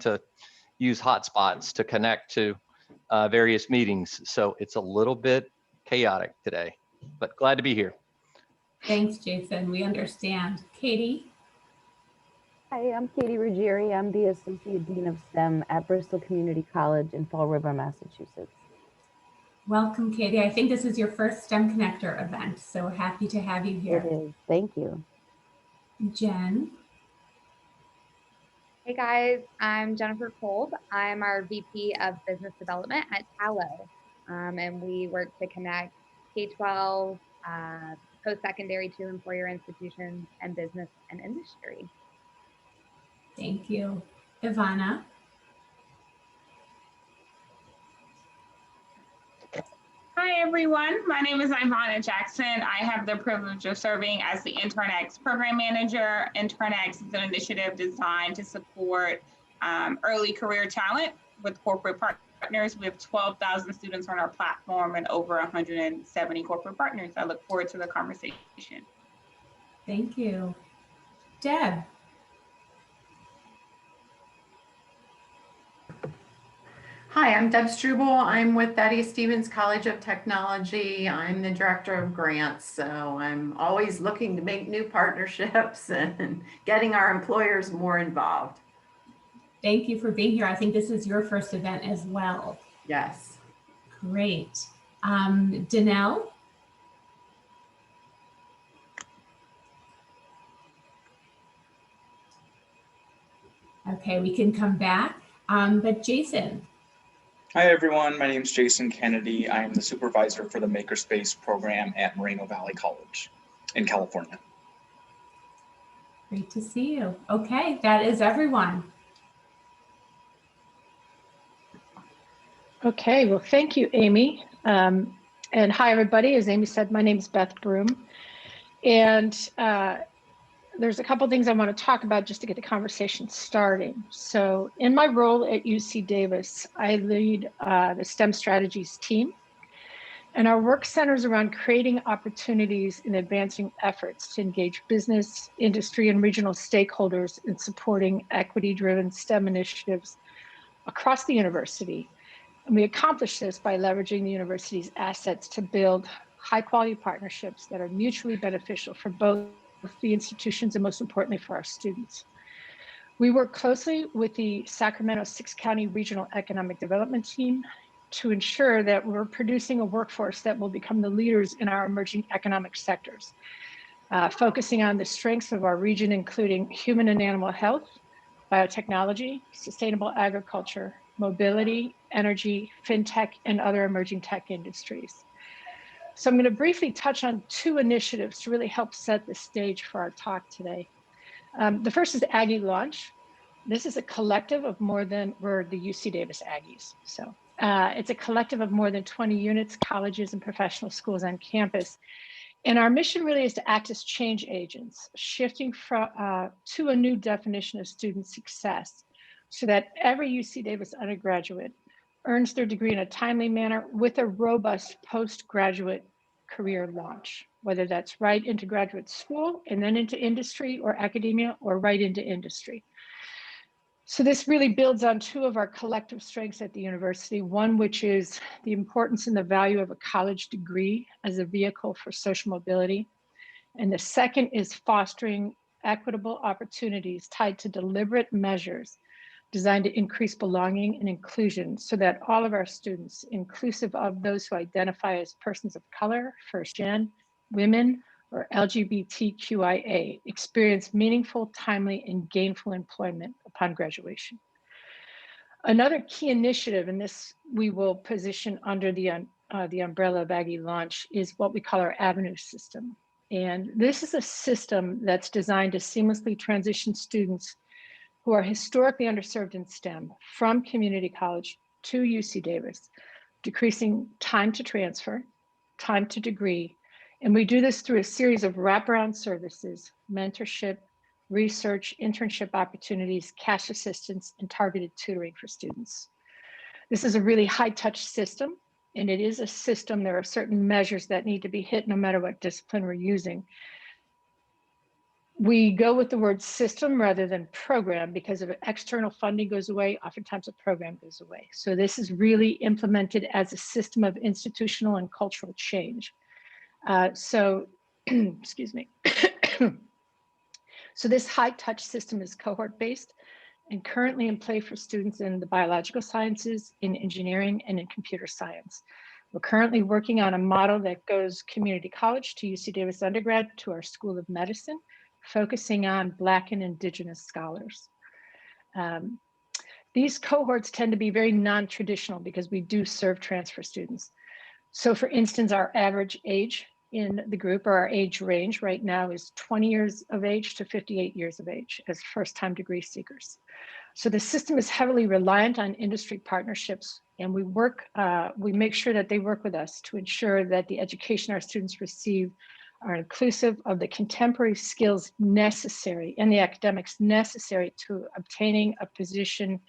to use hotspots to connect to various meetings. So it's a little bit chaotic today, but glad to be here. Thanks, Jason. We understand. Katie? Hi, I'm Katie Ruggieri. I'm the Associate Dean of STEM at Bristol Community College in Fall River, Massachusetts. Welcome, Katie. I think this is your first STEM Connector event, so we're happy to have you here. It is. Thank you. Jen? Hey guys, I'm Jennifer Kolb. I'm our VP of Business Development at Tallo, and we work to connect K-12, post-secondary to employer institutions, and business and industry. Thank you. Ivana? Hi everyone, my name is Ivana Jackson. I have the privilege of serving as the Internex program manager. Internex is an initiative designed to support early career talent with corporate partners. We have 12,000 students on our platform and over 170 corporate partners. I look forward to the conversation. Thank you. Deb? Hi, I'm Deb Struble. I'm with Thaddeus Stevens College of Technology. I'm the Director of Grants, so I'm always looking to make new partnerships and getting our employers more involved. Thank you for being here. I think this is your first event as well. Yes. Great. Danelle? Okay, we can come back, but Jason? Hi everyone, my name is Jason Kennedy. I am the supervisor for the Makerspace program at Moreno Valley College in California. Great to see you. Okay, that is everyone. Okay, well, thank you, Amy. And hi, everybody. As Amy said, my name is Beth Broome. And there's a couple things I want to talk about just to get the conversation starting. So in my role at UC Davis, I lead the STEM strategies team. And our work centers around creating opportunities and advancing efforts to engage business, industry, and regional stakeholders in supporting equity-driven STEM initiatives across the university. And we accomplish this by leveraging the university's assets to build high-quality partnerships that are mutually beneficial for both the institutions and, most importantly, for our students. We work closely with the Sacramento 6-County Regional Economic Development Team to ensure that we're producing a workforce that will become the leaders in our emerging economic sectors, focusing on the strengths of our region, including human and animal health, biotechnology, sustainable agriculture, mobility, energy, fintech, and other emerging tech industries. So I'm going to briefly touch on two initiatives to really help set the stage for our talk today. The first is Aggie Launch. This is a collective of we're the UC Davis Aggies. So it's a collective of more than 20 units, colleges, and professional schools on campus. And our mission really is to act as change agents, shifting to a new definition of student success so that every UC Davis undergraduate earns their degree in a timely manner with a robust postgraduate career launch, whether that's right into graduate school and then into industry or academia or right into industry. So this really builds on two of our collective strengths at the university, one which is the importance and the value of a college degree as a vehicle for social mobility. And the second is fostering equitable opportunities tied to deliberate measures designed to increase belonging and inclusion so that all of our students, inclusive of those who identify as persons of color, first gen, women, or LGBTQIA, experience meaningful, timely, and gainful employment upon graduation. Another key initiative, and this we will position under the umbrella of Aggie Launch, is what we call our Avenue system. And this is a system that's designed to seamlessly transition students who are historically underserved in STEM from community college to UC Davis, decreasing time to transfer, time to degree. And we do this through a series of wraparound services, mentorship, research, internship opportunities, cash assistance, and targeted tutoring for students. This is a really high-touch system, and it is a system. There are certain measures that need to be hit no matter what discipline we're using. We go with the word system rather than program because if external funding goes away, oftentimes a program goes away. So this is really implemented as a system of institutional and cultural change. Excuse me. So this high touch system is cohort based and currently in play for students in the biological sciences, in engineering, and in computer science. We're currently working on a model that goes community college to UC Davis undergrad to our School of Medicine, focusing on Black and Indigenous scholars. These cohorts tend to be very non-traditional because we do serve transfer students. So for instance, our average age in the group, or our age range right now, is 20 years of age to 58 years of age as first-time degree seekers. So the system is heavily reliant on industry partnerships, and we make sure that they work with us to ensure that the education our students receive are inclusive of the contemporary skills necessary and the academics necessary to obtaining a position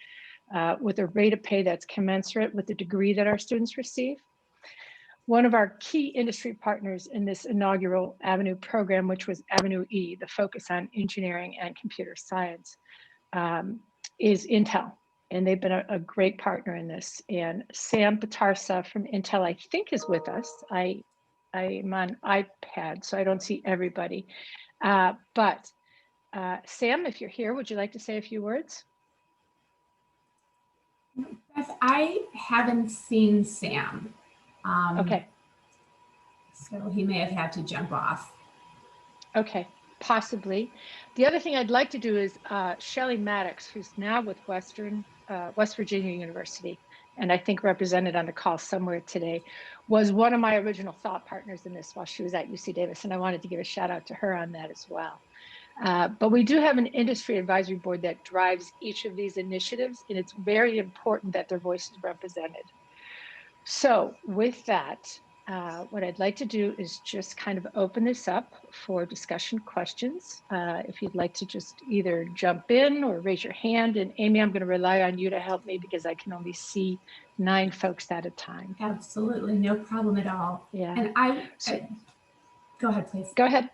with a rate of pay that's commensurate with the degree that our students receive. One of our key industry partners in this inaugural Avenue program, which was Avenue E, the focus on engineering and computer science, is Intel. And they've been a great partner in this. And Sam Batarseh from Intel, I think, is with us. I'm on iPad, so I don't see everybody. But Sam, if you're here, would you like to say a few words? Beth, I haven't seen Sam. Okay. So he may have had to jump off. Okay, possibly. The other thing I'd like to do is Shelley Maddox, who's now with West Virginia University, and I think represented on the call somewhere today, was one of my original thought partners in this while she was at UC Davis, and I wanted to give a shout out to her on that as well. But we do have an industry advisory board that drives each of these initiatives, and it's very important that their voice is represented. So with that, what I'd like to do is just kind of open this up for discussion questions. If you'd like to just either jump in or raise your hand. And Amy, I'm going to rely on you to help me because I can only see 9 folks at a time. Absolutely, no problem at all. Yeah. And go ahead, please. Go ahead.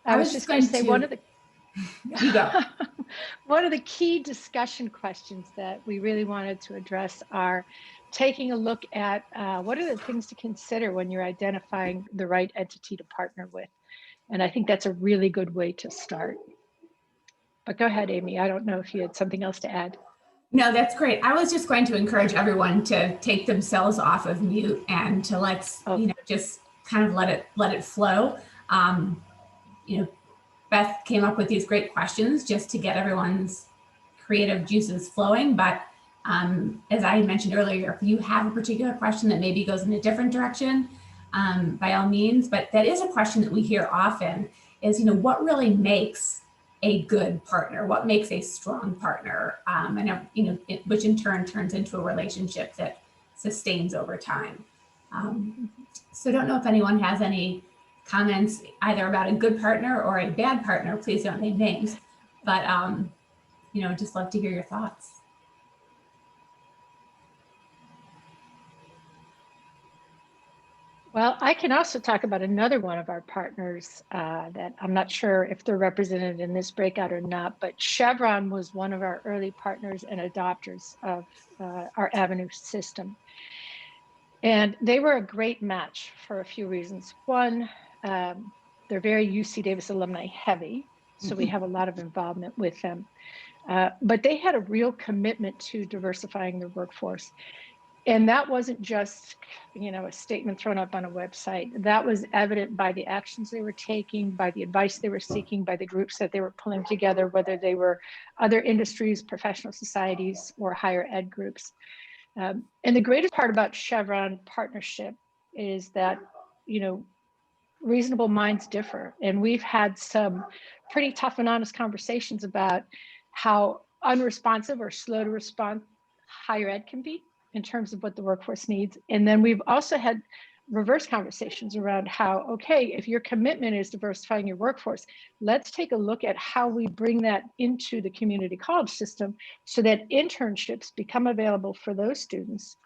I was just going to say one of the you go. One of the key discussion questions that we really wanted to address are taking a look at what are the things to consider when you're identifying the right entity to partner with. And I think that's a really good way to start. But go ahead, Amy. I don't know if you had something else to add. No, that's great. I was just going to encourage everyone to take themselves off of mute and to just kind of let it flow. Beth came up with these great questions just to get everyone's creative juices flowing. But as I mentioned earlier, if you have a particular question that maybe goes in a different direction, by all means. But that is a question that we hear often is, what really makes a good partner? What makes a strong partner? Which in turn turns into a relationship that sustains over time. So I don't know if anyone has any comments either about a good partner or a bad partner. Please don't name names, but just love to hear your thoughts. Well, I can also talk about another one of our partners that I'm not sure if they're represented in this breakout or not, but Chevron was one of our early partners and adopters of our Avenue system. And they were a great match for a few reasons. One, they're very UC Davis alumni heavy, so we have a lot of involvement with them. But they had a real commitment to diversifying their workforce. And that wasn't just, a statement thrown up on a website. That was evident by the actions they were taking, by the advice they were seeking, by the groups that they were pulling together, whether they were other industries, professional societies, or higher ed groups. And the greatest part about Chevron partnership is that, reasonable minds differ. And we've had some pretty tough and honest conversations about how unresponsive or slow to respond higher ed can be in terms of what the workforce needs. And then we've also had reverse conversations around how, okay, if your commitment is diversifying your workforce, let's take a look at how we bring that into the community college system so that internships become available for those students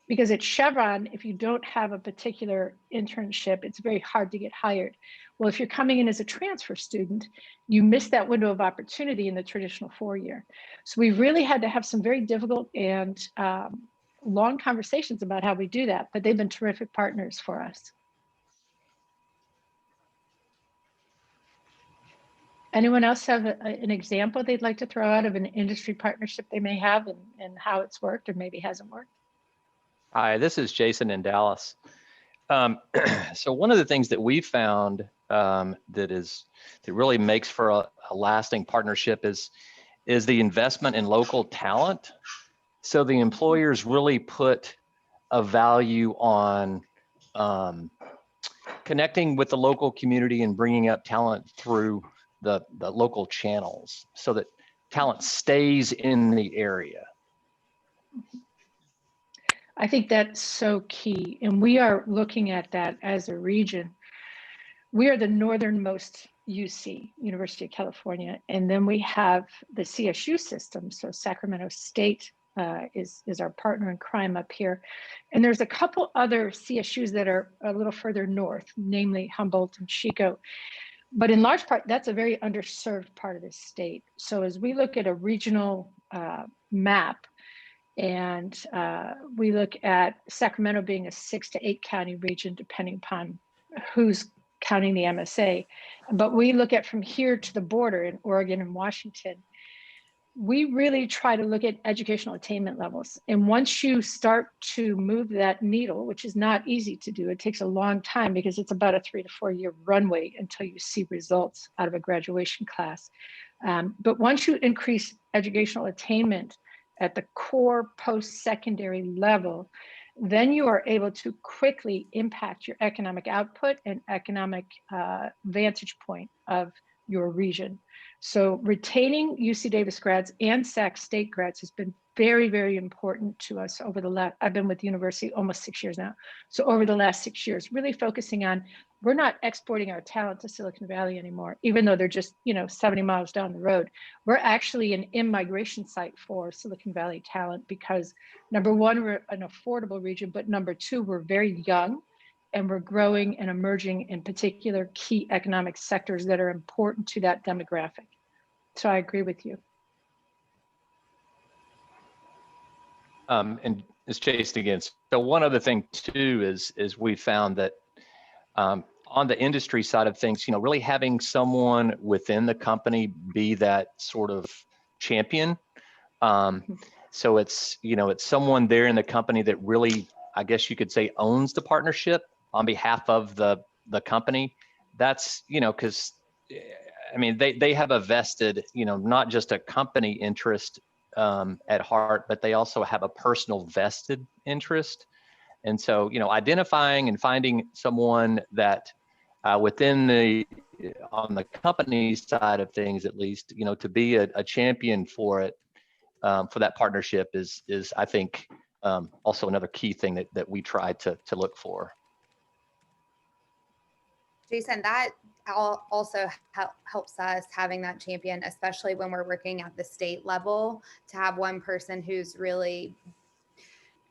Because at Chevron, if you don't have a particular internship, it's very hard to get hired. Well, if you're coming in as a transfer student, you miss that window of opportunity in the traditional 4-year. So we really had to have some very difficult and long conversations about how we do that, but they've been terrific partners for us. Anyone else have an example they'd like to throw out of an industry partnership they may have and how it's worked or maybe hasn't worked? Hi, this is Jason in Dallas. So one of the things that we found that really makes for a lasting partnership is the investment in local talent. So the employers really put a value on connecting with the local community and bringing up talent through the local channels so that talent stays in the area. I think that's so key. And we are looking at that as a region. We are the northernmost UC, University of California. And then we have the CSU system. So Sacramento State is our partner in crime up here. And there's a couple other CSUs that are a little further north, namely Humboldt and Chico. But in large part, that's a very underserved part of the state. So as we look at a regional map, and we look at Sacramento being a 6 to 8 county region, depending upon who's counting the MSA. But we look at from here to the border in Oregon and Washington, we really try to look at educational attainment levels. And once you start to move that needle, which is not easy to do, it takes a long time because it's about a 3 to 4 year runway until you see results out of a graduation class. But once you increase educational attainment at the core post-secondary level, then you are able to quickly impact your economic output and economic vantage point of your region. So retaining UC Davis grads and Sac State grads has been very, very important to us over the last, I've been with the university almost 6 years now. So over the last 6 years, really focusing on, we're not exporting our talent to Silicon Valley anymore, even though they're just 70 miles down the road. We're actually an in-migration site for Silicon Valley talent because number one, we're an affordable region, but number two, we're very young and we're growing and emerging in particular key economic sectors that are important to that demographic. So I agree with you. And it's Jason again. So one other thing too is we found that on the industry side of things, really having someone within the company be that sort of champion. So it's someone there in the company that really, I guess you could say, owns the partnership on behalf of the company. That's because they have a vested, not just a company interest at heart, but they also have a personal vested interest. And so, identifying and finding someone that within on the company side of things, at least, to be a champion for it, for that partnership is I think, also another key thing that we try to look for. Jason, that also helps us having that champion, especially when we're working at the state level, to have one person who's really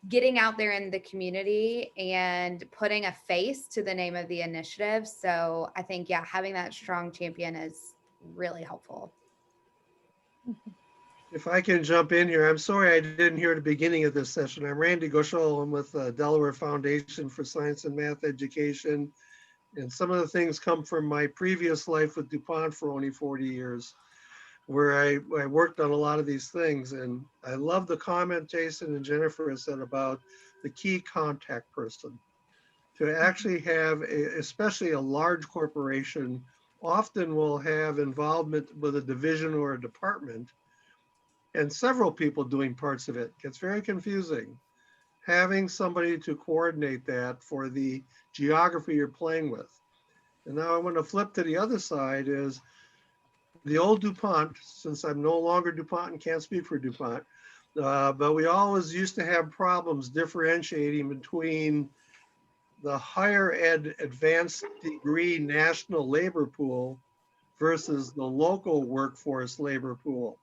getting out there in the community and putting a face to the name of the initiative. So I think, having that strong champion is really helpful. If I can jump in here, I'm sorry I didn't hear the beginning of this session. I'm Randy Gushel. I'm with Delaware Foundation for Science and Math Education. And some of the things come from my previous life with DuPont for only 40 years, where I worked on a lot of these things. And I love the comment Jason and Jennifer has said about the key contact person. To actually have, especially a large corporation, often will have involvement with a division or a department and several people doing parts of it. It gets very confusing. Having somebody to coordinate that for the geography you're playing with. And now I want to flip to the other side is the old DuPont, since I'm no longer DuPont and can't speak for DuPont, but we always used to have problems differentiating between the higher ed advanced degree national labor pool versus the local workforce labor pool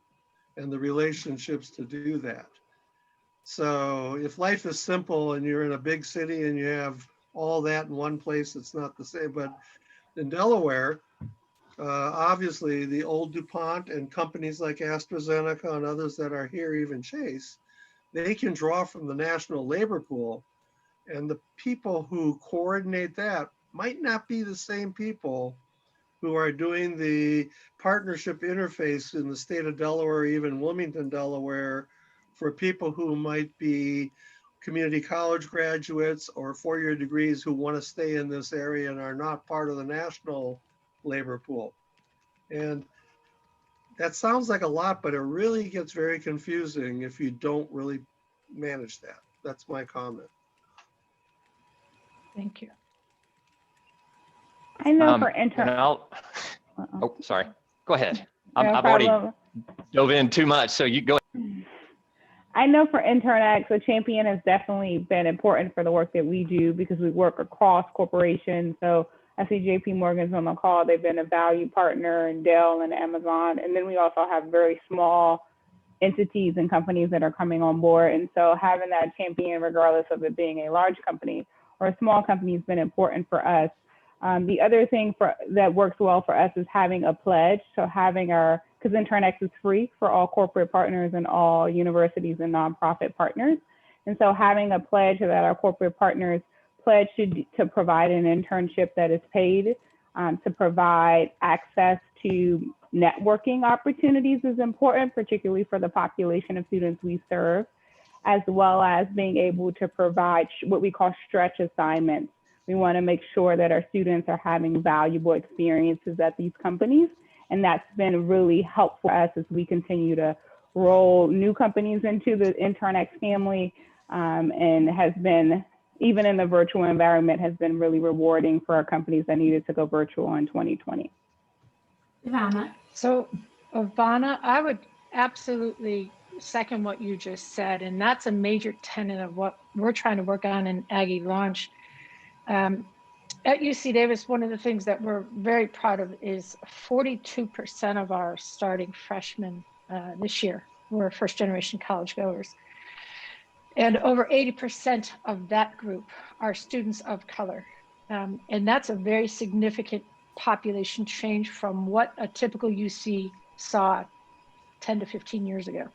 and the relationships to do that. So if life is simple and you're in a big city and you have all that in one place, it's not the same. But in Delaware, obviously the old DuPont and companies like AstraZeneca and others that are here, even Chase, they can draw from the national labor pool. And the people who coordinate that might not be the same people who are doing the partnership interface in the state of Delaware, even Wilmington, Delaware, for people who might be community college graduates or four-year degrees who want to stay in this area and are not part of the national labor pool. And that sounds like a lot, but it really gets very confusing if you don't really manage that. That's my comment. Thank you. I know for And I'll, oh, sorry. Go ahead. No I've already problem. dove in too much, so you go ahead. I know for Internex, a champion has definitely been important for the work that we do because we work across corporations. So I see JP Morgan's on the call. They've been a value partner, and Dell and Amazon. And then we also have very small entities and companies that are coming on board. And so having that champion, regardless of it being a large company or a small company, has been important for us. The other thing that works well for us is having a pledge. So having our, because Internex is free for all corporate partners and all universities and nonprofit partners. And so having a pledge that our corporate partners pledge to provide an internship that is paid, to provide access to networking opportunities is important, particularly for the population of students we serve, as well as being able to provide what we call stretch assignments. We want to make sure that our students are having valuable experiences at these companies. And that's been really helpful for us as we continue to roll new companies into the Internex family, and has been, even in the virtual environment, has been really rewarding for our companies that needed to go virtual in 2020. Ivana. So, Ivana, I would absolutely second what you just said. And that's a major tenet of what we're trying to work on in Aggie Launch. At UC Davis, one of the things that we're very proud of is 42% of our starting freshmen this year were first generation college goers. And over 80% of that group are students of color. And that's a very significant population change from what a typical UC saw 10 to 15 years ago.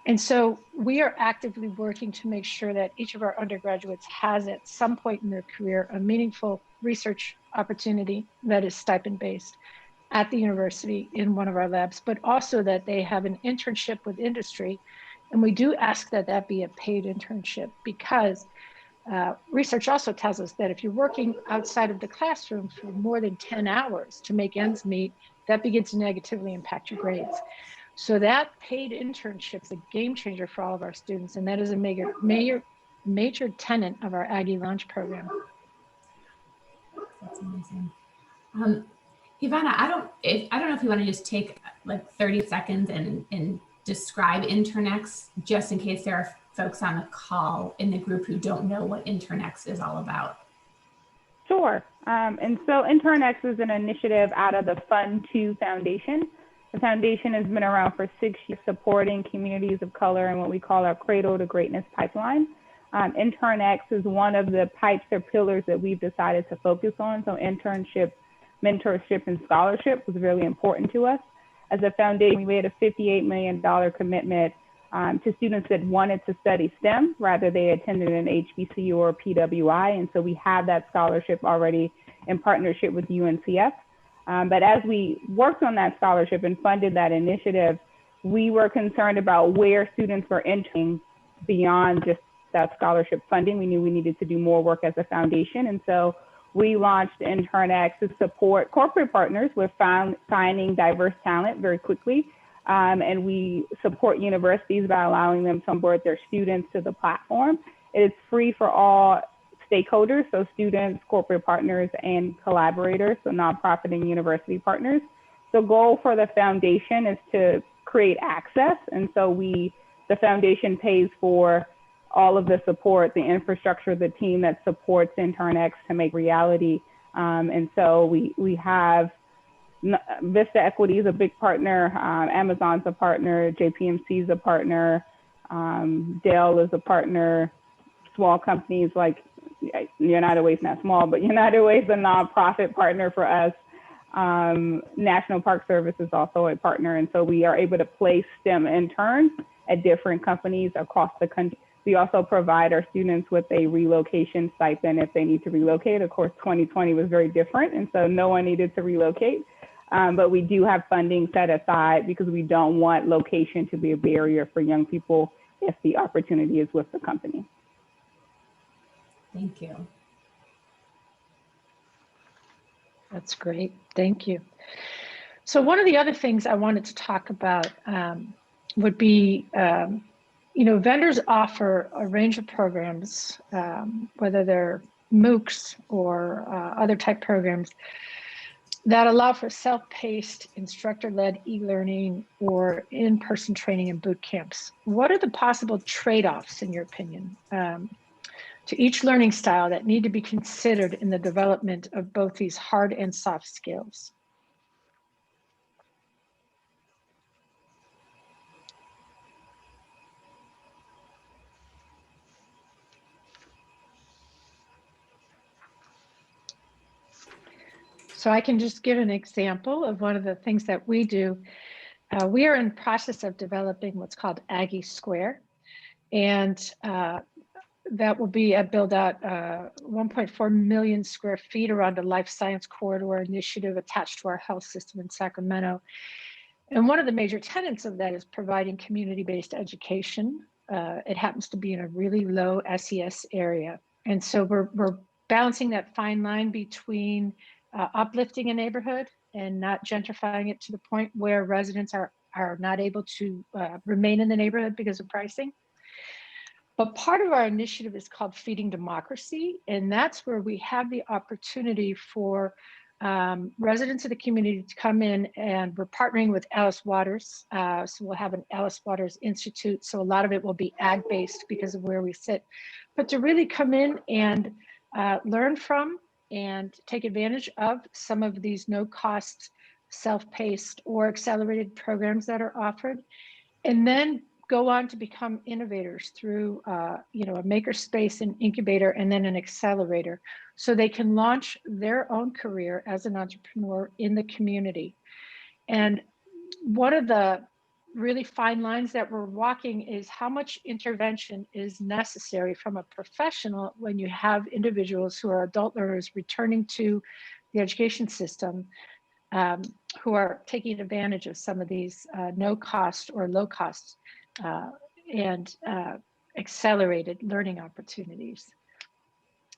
And so we are actively working to make sure that each of our undergraduates has at some point in their career a meaningful research opportunity that is stipend based at the university in one of our labs, but also that they have an internship with industry. And we do ask that that be a paid internship, because research also tells us that if you're working outside of the classroom for more than 10 hours to make ends meet, that begins to negatively impact your grades. So that paid internship is a game changer for all of our students, and that is a major tenet of our Aggie Launch program. That's amazing. Ivana, I don't know if you want to just take like 30 seconds and describe Internex, just in case there are folks on the call in the group who don't know what Internex is all about. Sure. And so Internex is an initiative out of the Fund 2 Foundation. The foundation has been around for 6 years, supporting communities of color in what we call our Cradle to Greatness pipeline. Internex is one of the pipes or pillars that we've decided to focus on. So internship, mentorship, and scholarship was really important to us. As a foundation, we made a $58 million commitment to students that wanted to study STEM, rather they attended an HBCU or PWI. And so we have that scholarship already in partnership with UNCF. But as we worked on that scholarship and funded that initiative, we were concerned about where students were entering beyond just that scholarship funding. We knew we needed to do more work as a foundation. And so we launched Internex to support corporate partners with finding diverse talent very quickly. And we support universities by allowing them to onboard their students to the platform. It is free for all stakeholders, so students, corporate partners, and collaborators, so nonprofit and university partners. The goal for the foundation is to create access, and so the foundation pays for all of the support, the infrastructure, the team that supports Internex to make reality. And so we have Vista Equity is a big partner, Amazon's a partner, JPMC is a partner, Dell is a partner. Small companies like United Way is not small, but United Way is a nonprofit partner for us. National Park Service is also a partner. And so we are able to place STEM interns at different companies across the country. We also provide our students with a relocation stipend if they need to relocate. Of course, 2020 was very different, and so no one needed to relocate. But we do have funding set aside because we don't want location to be a barrier for young people if the opportunity is with the company. Thank you. That's great. Thank you. So one of the other things I wanted to talk about would be, vendors offer a range of programs, whether they're MOOCs or other type programs that allow for self-paced, instructor-led e-learning or in-person training and boot camps. What are the possible trade-offs, in your opinion, to each learning style that need to be considered in the development of both these hard and soft skills? So I can just give an example of one of the things that we do. We are in the process of developing what's called Aggie Square. And that will be a build out 1.4 million square feet around a life science corridor initiative attached to our health system in Sacramento. And one of the major tenets of that is providing community-based education. It happens to be in a really low SES area. And so we're balancing that fine line between uplifting a neighborhood and not gentrifying it to the point where residents are not able to remain in the neighborhood because of pricing. But part of our initiative is called Feeding Democracy, and that's where we have the opportunity for residents of the community to come in, and we're partnering with Alice Waters. So we'll have an Alice Waters Institute. So a lot of it will be ag-based because of where we sit, but to really come in and learn from and take advantage of some of these no-cost, self-paced or accelerated programs that are offered, and then go on to become innovators through a makerspace, an incubator, and then an accelerator, so they can launch their own career as an entrepreneur in the community. And one of the really fine lines that we're walking is how much intervention is necessary from a professional when you have individuals who are adult learners returning to the education system, who are taking advantage of some of these no cost or low cost and accelerated learning opportunities.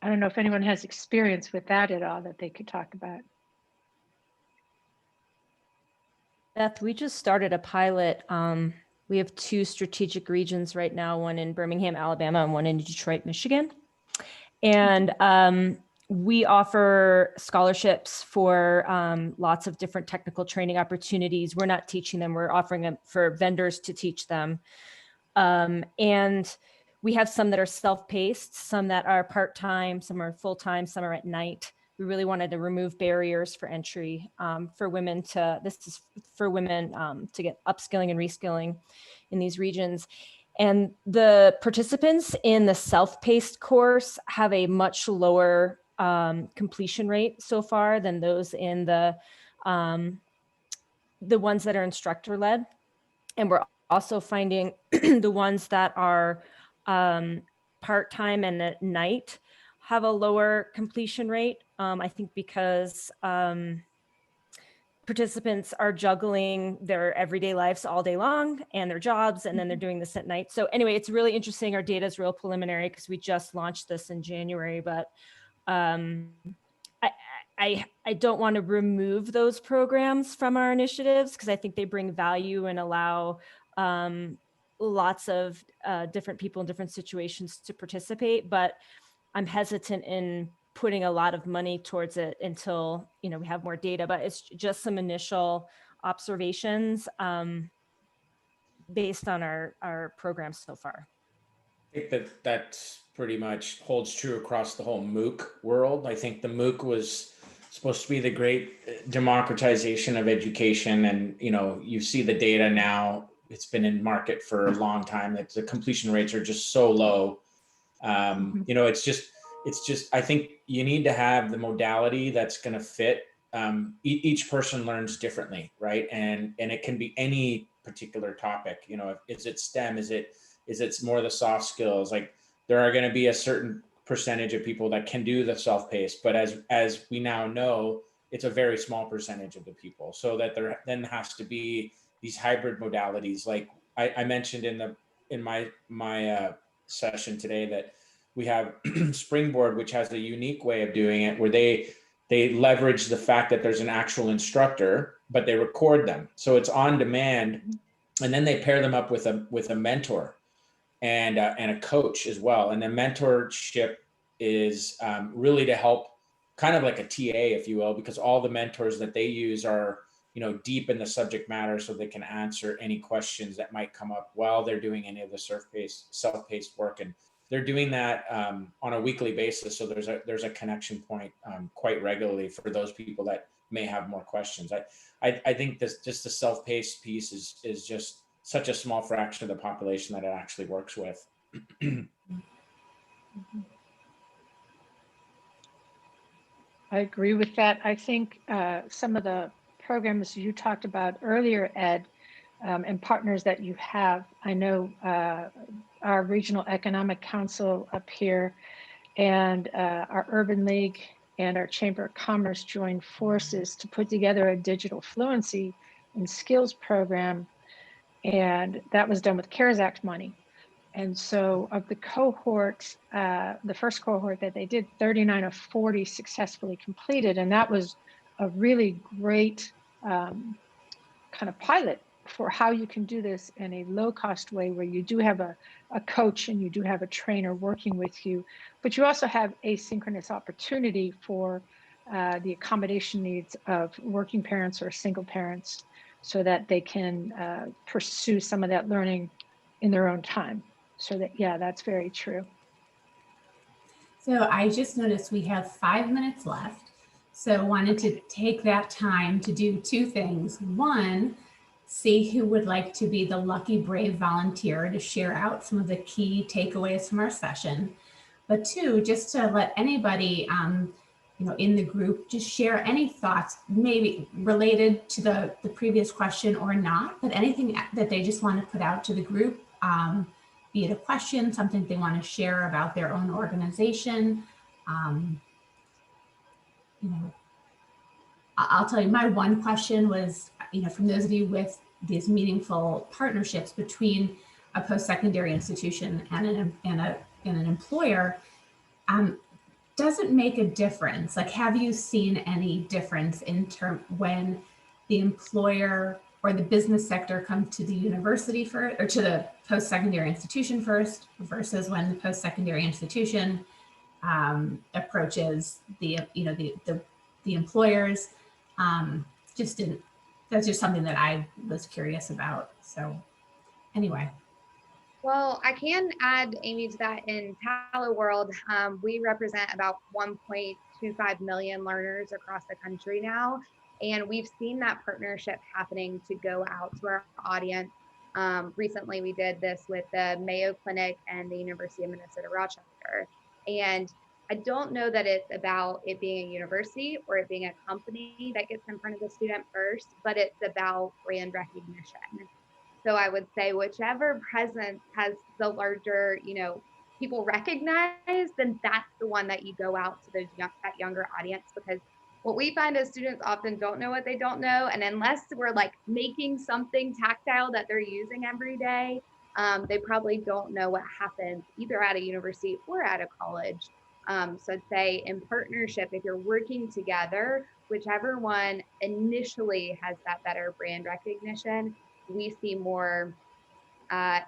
I don't know if anyone has experience with that at all that they could talk about. Beth, we just started a pilot. We have 2 strategic regions right now, one in Birmingham, Alabama, and one in Detroit, Michigan. And we offer scholarships for lots of different technical training opportunities. We're not teaching them, we're offering them for vendors to teach them. And we have some that are self-paced, some that are part-time, some are full-time, some are at night. We really wanted to remove barriers for entry for women to get upskilling and reskilling in these regions. And the participants in the self-paced course have a much lower completion rate so far than those in the ones that are instructor-led. And we're also finding the ones that are part-time and at night have a lower completion rate. I think because participants are juggling their everyday lives all day long and their jobs, and then they're doing this at night. So anyway, it's really interesting. Our data is real preliminary because we just launched this in January, but I don't want to remove those programs from our initiatives because I think they bring value and allow lots of different people in different situations to participate, but I'm hesitant in putting a lot of money towards it until we have more data. But it's just some initial observations based on our programs so far. I think that's pretty much holds true across the whole MOOC world. I think the MOOC was supposed to be the great democratization of education, and you see the data now. it's been in market for a long time. That the completion rates are just so low. You know, it's just, I think you need to have the modality that's going to fit. Each person learns differently, right? And it can be any particular topic. You know, is it STEM? Is it more the soft skills? Like, there are going to be a certain percentage of people that can do the self-paced, but as we now know, it's a very small percentage of the people. So that there then has to be these hybrid modalities. Like I mentioned in my session today, that we have Springboard, which has a unique way of doing it, where they leverage the fact that there's an actual instructor, but they record them, so it's on demand, and then they pair them up with a mentor and a coach as well. And the mentorship is really to help, kind of like a TA, if you will, because all the mentors that they use are, you know, deep in the subject matter, so they can answer any questions that might come up while they're doing any of the self-paced work. And they're doing that on a weekly basis. So there's a connection point quite regularly for those people that may have more questions. I think just the self-paced piece is just such a small fraction of the population that it actually works with. I agree with that. I think some of the programs you talked about earlier, Ed, and partners that you have, I know our Regional Economic Council up here and our Urban League and our Chamber of Commerce joined forces to put together a digital fluency and skills program. And that was done with CARES Act money. And so of the cohort, the first cohort that they did, 39 of 40 successfully completed. And that was a really great kind of pilot for how you can do this in a low cost way, where you do have a coach and you do have a trainer working with you, but you also have asynchronous opportunity for the accommodation needs of working parents or single parents, so that they can pursue some of that learning in their own time. So that, yeah, that's very true. So I just noticed we have 5 minutes left. So wanted to take that time to do two things. One, see who would like to be the lucky brave volunteer to share out some of the key takeaways from our session. But two, just to let anybody you know, in the group, just share any thoughts, maybe related to the previous question or not, but anything that they just want to put out to the group, be it a question, something they want to share about their own organization. You know, I'll tell you, my one question was, you know, from those of you with these meaningful partnerships between a post-secondary institution and an employer, does it make a difference? Like, have you seen any difference in when the employer or the business sector comes to the university first, or to the post-secondary institution first, versus when the post-secondary institution approaches the employers? That's just something that I was curious about. So anyway. Well, I can add, Amy, to that. In Tallow World, we represent about 1.25 million learners across the country now. And we've seen that partnership happening to go out to our audience. Recently, we did this with the Mayo Clinic and the University of Minnesota Rochester. And I don't know that it's about it being a university or it being a company that gets in front of the student first, but it's about brand recognition. So I would say whichever presence has the larger, you know, people recognize, then that's the one that you go out to that younger audience, because what we find is students often don't know what they don't know. And unless we're like making something tactile that they're using every day, they probably don't know what happens either at a university or at a college. So I'd say in partnership, if you're working together, whichever one initially has that better brand recognition, we see more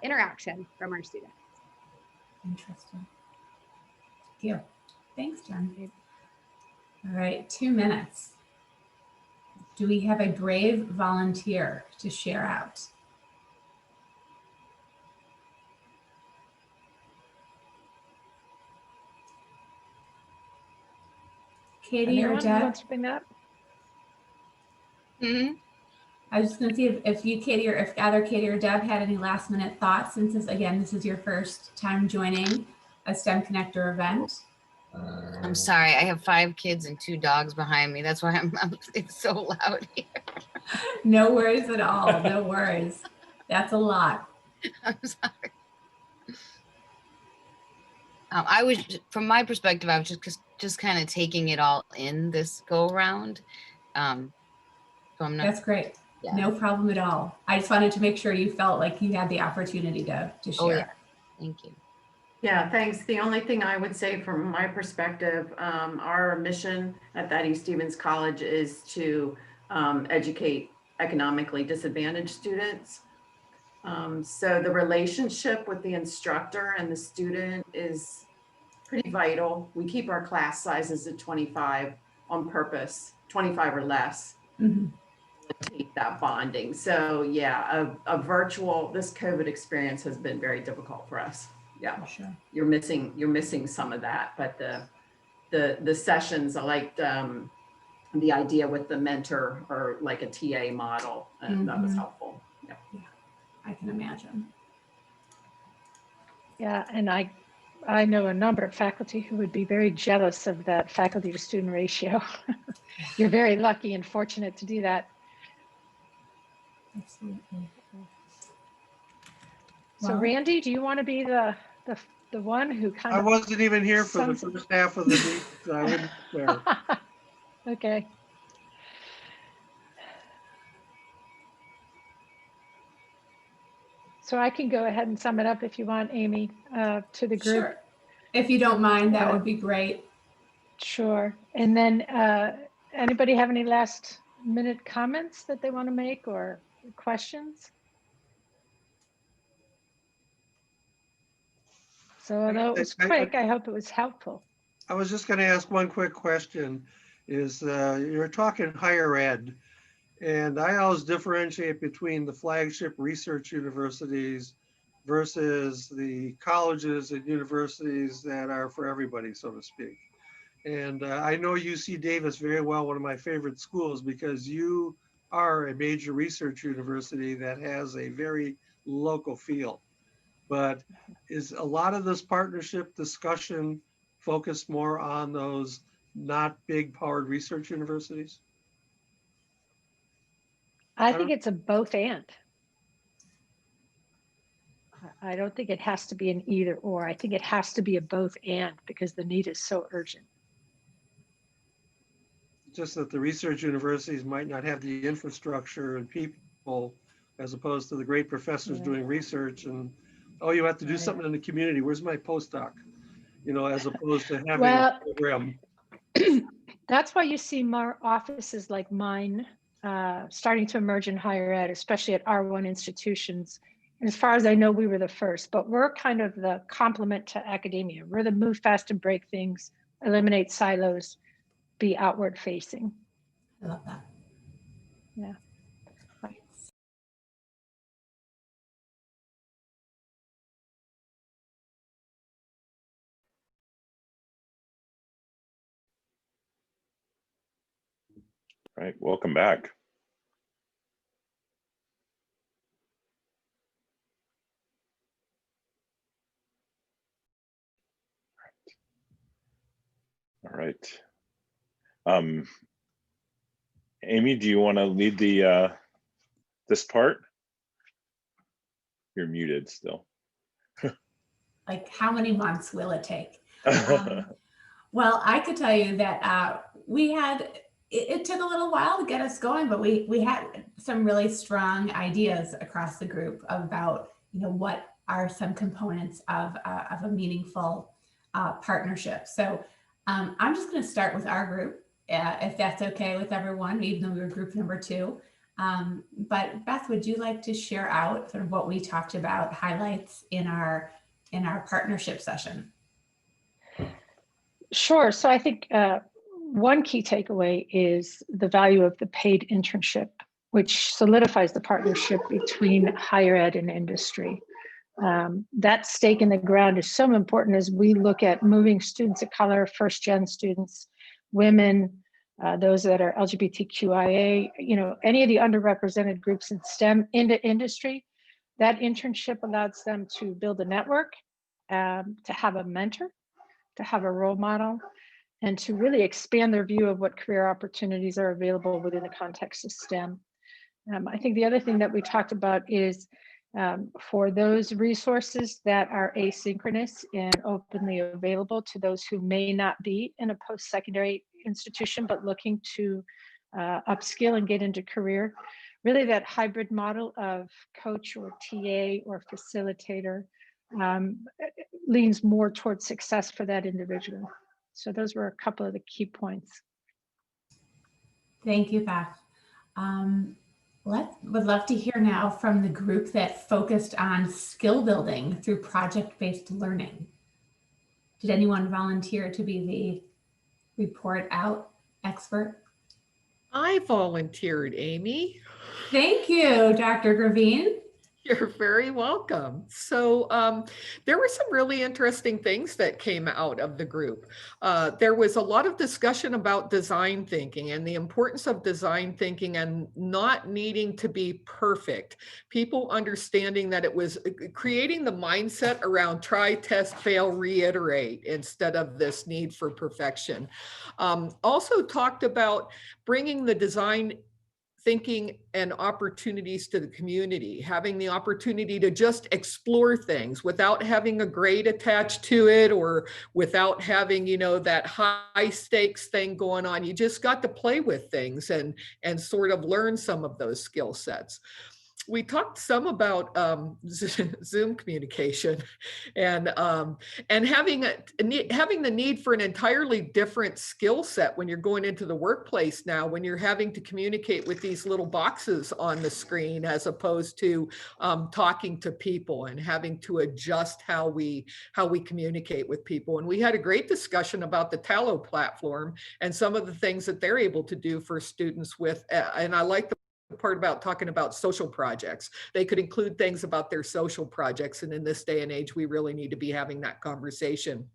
interaction from our students. Interesting. Thank you. Thanks, Jen. All right, 2 minutes. Do we have a brave volunteer to share out? Katie or Deb? Wants to bring that up? Mm-hmm. I was just going to see if you, Katie, or if either Katie or Deb had any last minute thoughts, since this is your first time joining a STEMconnector event. I'm sorry, I have 5 kids and 2 dogs behind me. That's why it's so loud here. No worries at all. No worries. That's a lot. I'm sorry. I was, from my perspective, I was just kind of taking it all in this go around. So I'm not. That's great. Yeah. No problem at all. I just wanted to make sure you felt like you had the opportunity to share. Oh, yeah. Thank you. Yeah, thanks. The only thing I would say from my perspective, our mission at Thaddeus Stevens College is to educate economically disadvantaged students. So the relationship with the instructor and the student is pretty vital. We keep our class sizes at 25 on purpose, 25 or less. Mm-hmm. Take that bonding. So yeah, a virtual, this COVID experience has been very difficult for us. Yeah, for sure. You're missing some of that, but the sessions, I liked the idea with the mentor or like a TA model, and that was helpful. Yeah. Yeah, I can imagine. Yeah, and I know a number of faculty who would be very jealous of that faculty to student ratio. You're very lucky and fortunate to do that. Absolutely. So Well, Randy, do you want to be the one who kind of? I wasn't even here for the first half of the meeting, so I wouldn't care. Okay. So I can go ahead and sum it up if you want, Amy, to the group. Sure. If you don't mind, that would be great. Sure. And then anybody have any last minute comments that they want to make or questions? So although it was quick, I hope it was helpful. I was just going to ask one quick question. Is you're talking higher ed, and I always differentiate between the flagship research universities versus the colleges and universities that are for everybody, so to speak. And I know UC Davis very well, one of my favorite schools, because you are a major research university that has a very local feel. But is a lot of this partnership discussion focused more on those not big powered research universities? I think it's a both and. I don't think it has to be an either or. I think it has to be a both and because the need is so urgent. Just that the research universities might not have the infrastructure and people as opposed to the great professors doing research and, oh, you have to do something in the community. Where's my postdoc? You know, as opposed to having a program. That's why you see more offices like mine starting to emerge in higher ed, especially at R1 institutions. And as far as I know, we were the first, but we're kind of the complement to academia. We're the move fast and break things, eliminate silos, be outward facing. I love that. Yeah. All right, welcome back. All right. Amy, do you want to lead the this part? You're muted still. Like, how many months will it take? Well, I could tell you that we had, it took a little while to get us going, but we had some really strong ideas across the group about, you know, what are some components of a meaningful partnership. So I'm just going to start with our group, if that's okay with everyone, even though we were group number 2. But Beth, would you like to share out sort of what we talked about, highlights in our partnership session? Sure. So I think one key takeaway is the value of the paid internship, which solidifies the partnership between higher ed and industry. That stake in the ground is so important as we look at moving students of color, first-gen students, women, those that are LGBTQIA, any of the underrepresented groups in STEM into industry. That internship allows them to build a network, to have a mentor, to have a role model, and to really expand their view of what career opportunities are available within the context of STEM. I think the other thing that we talked about is for those resources that are asynchronous and openly available to those who may not be in a post-secondary institution, but looking to upskill and get into career, really that hybrid model of coach or TA or facilitator leans more towards success for that individual. So those were a couple of the key points. Thank you, Beth. Would love to hear now from the group that focused on skill building through project-based learning. Did anyone volunteer to be the report out expert? I volunteered, Amy. Thank you, Dr. Gravine. You're very welcome. So there were some really interesting things that came out of the group. There was a lot of discussion about design thinking and the importance of design thinking and not needing to be perfect. People understanding that it was creating the mindset around try, test, fail, reiterate instead of this need for perfection. Also talked about bringing the design thinking and opportunities to the community, having the opportunity to just explore things without having a grade attached to it or without having, that high stakes thing going on. You just got to play with things and sort of learn some of those skill sets. We talked some about Zoom communication and having the need for an entirely different skill set when you're going into the workplace now, when you're having to communicate with these little boxes on the screen as opposed to talking to people and having to adjust how we communicate with people. And we had a great discussion about the Tallo platform and some of the things that they're able to do for students with, and I like the part about talking about social projects. They could include things about their social projects. And in this day and age, we really need to be having that conversation.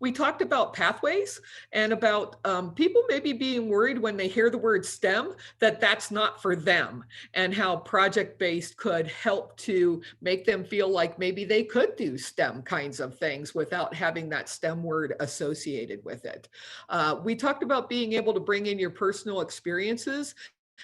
We talked about pathways and about people maybe being worried when they hear the word STEM, that that's not for them, and how project-based could help to make them feel like maybe they could do STEM kinds of things without having that STEM word associated with it. We talked about being able to bring in your personal experiences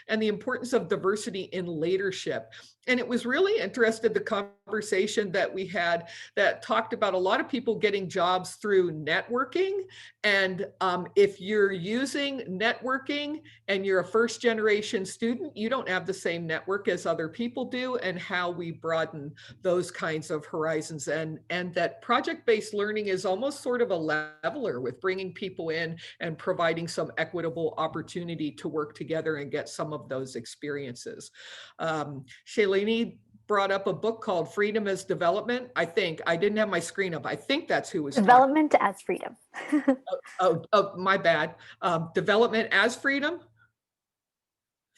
and the importance of diversity in leadership. And it was really interesting, the conversation that we had that talked about a lot of people getting jobs through networking. And if you're using networking and you're a first generation student, you don't have the same network as other people do, and how we broaden those kinds of horizons. And that project-based learning is almost sort of a leveler with bringing people in and providing some equitable opportunity to work together and get some of those experiences. Shailene brought up a book called Freedom as Development. I didn't have my screen up. I think that's who was Development as Freedom. oh, my bad. Development as Freedom.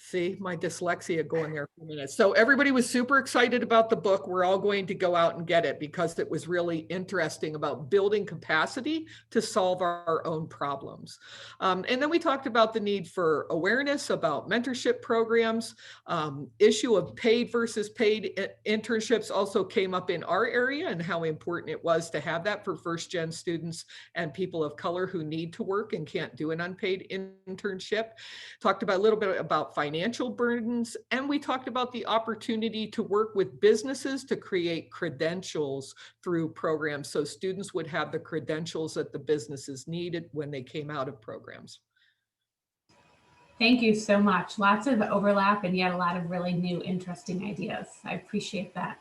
See, my dyslexia going there for a minute. So everybody was super excited about the book. We're all going to go out and get it because it was really interesting about building capacity to solve our own problems. And then we talked about the need for awareness about mentorship programs. Issue of paid versus paid internships also came up in our area, and how important it was to have that for first gen students and people of color who need to work and can't do an unpaid internship. Talked about a little bit about financial burdens, and we talked about the opportunity to work with businesses to create credentials through programs, so students would have the credentials that the businesses needed when they came out of programs. Thank you so much. Lots of overlap and yet a lot of really new, interesting ideas. I appreciate that.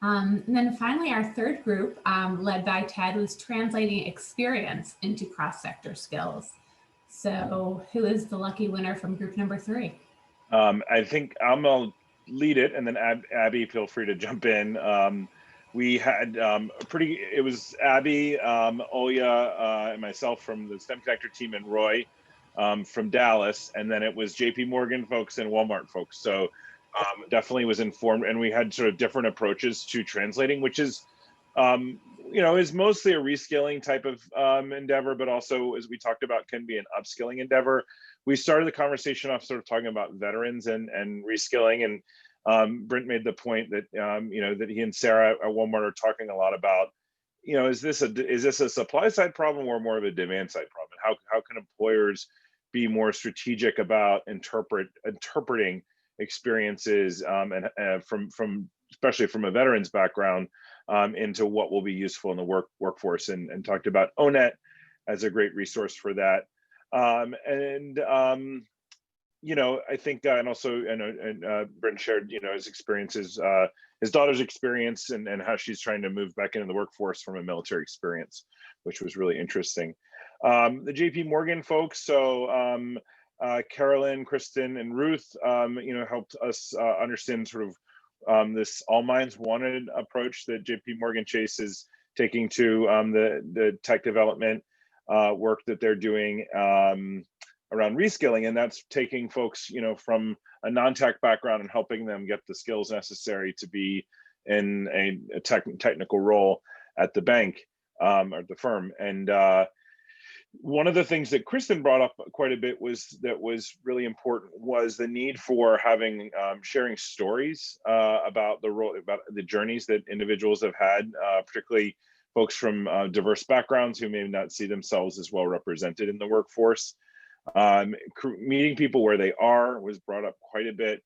And then finally, our third group, led by Ted, was translating experience into cross-sector skills. So who is the lucky winner from group number 3? I think I'm gonna lead it, and then Abby, feel free to jump in. We had it was Abby, Oya, and myself from the STEMconnector team, and Roy from Dallas, and then it was JP Morgan folks and Walmart folks. So definitely was informed, and we had sort of different approaches to translating, which is is mostly a reskilling type of endeavor, but also, as we talked about, can be an upskilling endeavor. We started the conversation off sort of talking about veterans and reskilling, and Brent made the point that that he and Sarah at Walmart are talking a lot about, is this a supply side problem or more of a demand side problem? How can employers be more strategic about interpreting experiences and from especially from a veteran's background into what will be useful in the workforce, and talked about ONET as a great resource for that. I think, and also, Brent shared, his experiences, his daughter's experience, and how she's trying to move back into the workforce from a military experience, which was really interesting. The JP Morgan folks, so Carolyn, Kristen, and Ruth, helped us understand sort of this all minds wanted approach that JP Morgan Chase is taking to the tech development work that they're doing around reskilling, and that's taking folks from a non-tech background and helping them get the skills necessary to be in a technical role at the bank or the firm. And one of the things that Kristen brought up quite a bit was really important was the need for having sharing stories about the journeys that individuals have had, particularly folks from diverse backgrounds who may not see themselves as well represented in the workforce. Meeting people where they are was brought up quite a bit,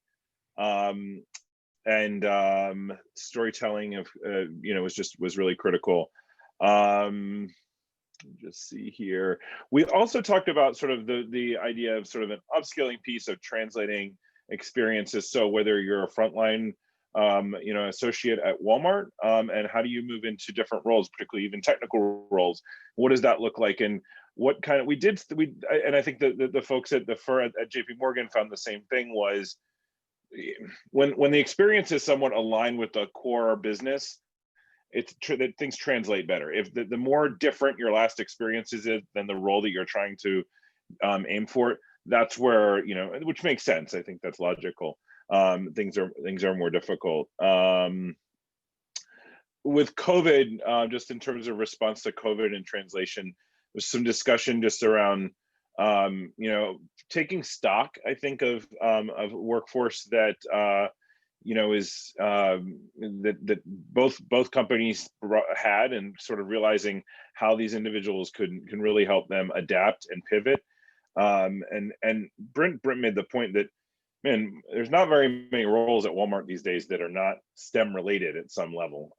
and storytelling of was really critical. Just see here. We also talked about sort of the idea of sort of an upskilling piece of translating experiences. So whether you're a frontline associate at Walmart, and how do you move into different roles, particularly even technical roles? What does that look like? And what kind of, and I think the folks at JP Morgan found the same thing, was when the experience is somewhat aligned with the core business, it's true that things translate better. If the more different your last experience is than the role that you're trying to aim for, that's where, which makes sense. I think that's logical. Things are more difficult. With COVID, just in terms of response to COVID and translation, there's some discussion just around, taking stock, I think, of workforce that, is that both companies had, and sort of realizing how these individuals can really help them adapt and pivot. And Brent made the point that, man, there's not very many roles at Walmart these days that are not STEM related at some level.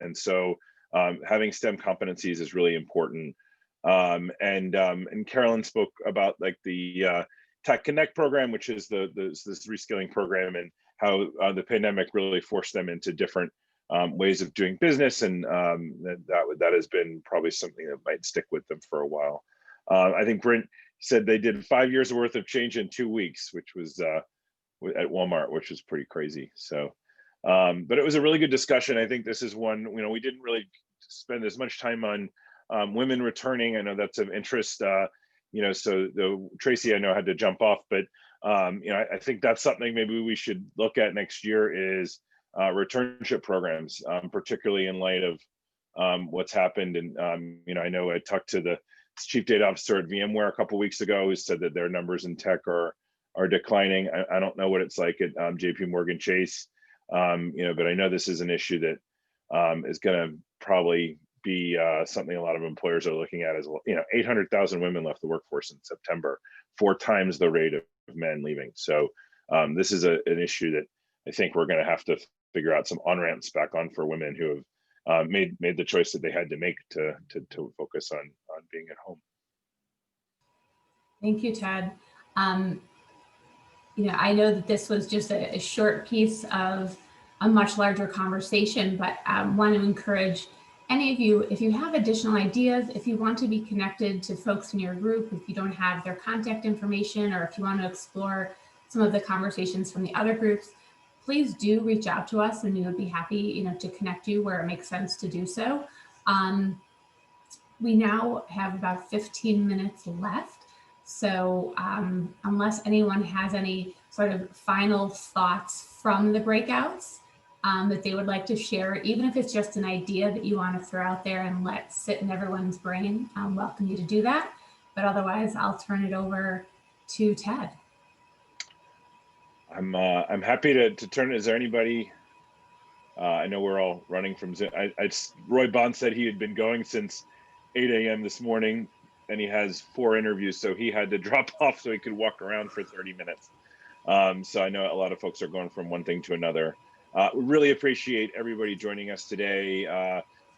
And so having STEM competencies is really important. And Carolyn spoke about like the Tech Connect program, which is this reskilling program, and how the pandemic really forced them into different ways of doing business, and that has been probably something that might stick with them for a while. I think Brent said they did 5 years worth of change in 2 weeks, which was at Walmart, which is pretty crazy. So, but it was a really good discussion. I think this is one, we didn't really spend as much time on women returning. I know that's of interest. So Tracy, I know, had to jump off, but I think that's something maybe we should look at next year, is returnship programs, particularly in light of what's happened. And I know I talked to the chief data officer at VMware a couple of weeks ago, who said that their numbers in tech are declining. I don't know what it's like at JP Morgan Chase, but I know this is an issue that is going to probably be something a lot of employers are looking at as well. 800,000 women left the workforce in September, 4 times the rate of men leaving. So this is an issue that I think we're going to have to figure out some on-ramps back on for women who have made the choice that they had to make to focus on being at home. Thank you, Ted. I know that this was just a short piece of a much larger conversation, but I want to encourage any of you, if you have additional ideas, if you want to be connected to folks in your group, if you don't have their contact information, or if you want to explore some of the conversations from the other groups, please do reach out to us, and we would be happy, to connect you where it makes sense to do so. We now have about 15 minutes left. So unless anyone has any sort of final thoughts from the breakouts, that they would like to share, even if it's just an idea that you want to throw out there and let sit in everyone's brain, I welcome you to do that. But otherwise, I'll turn it over to Ted. I'm happy to turn. Is there anybody? I know we're all running from Zoom. Roy Bond said he had been going since 8 a.m. this morning, and he has 4 interviews, so he had to drop off so he could walk around for 30 minutes. So I know a lot of folks are going from one thing to another. We really appreciate everybody joining us today,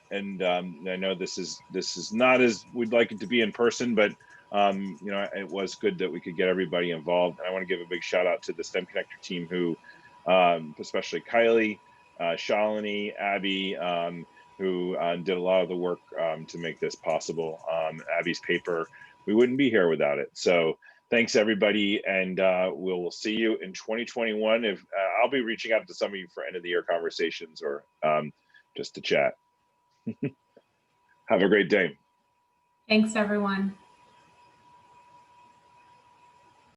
and I know this is not as we'd like it to be in person, but you know, it was good that we could get everybody involved. And I want to give a big shout out to the STEMconnector team, who, especially Kylie, Shalini, Abby, who did a lot of the work to make this possible. Abby's paper, we wouldn't be here without it. So thanks everybody, and we'll see you in 2021. If I'll be reaching out to some of you for end of the year conversations or just to chat. Have a great day. Thanks everyone.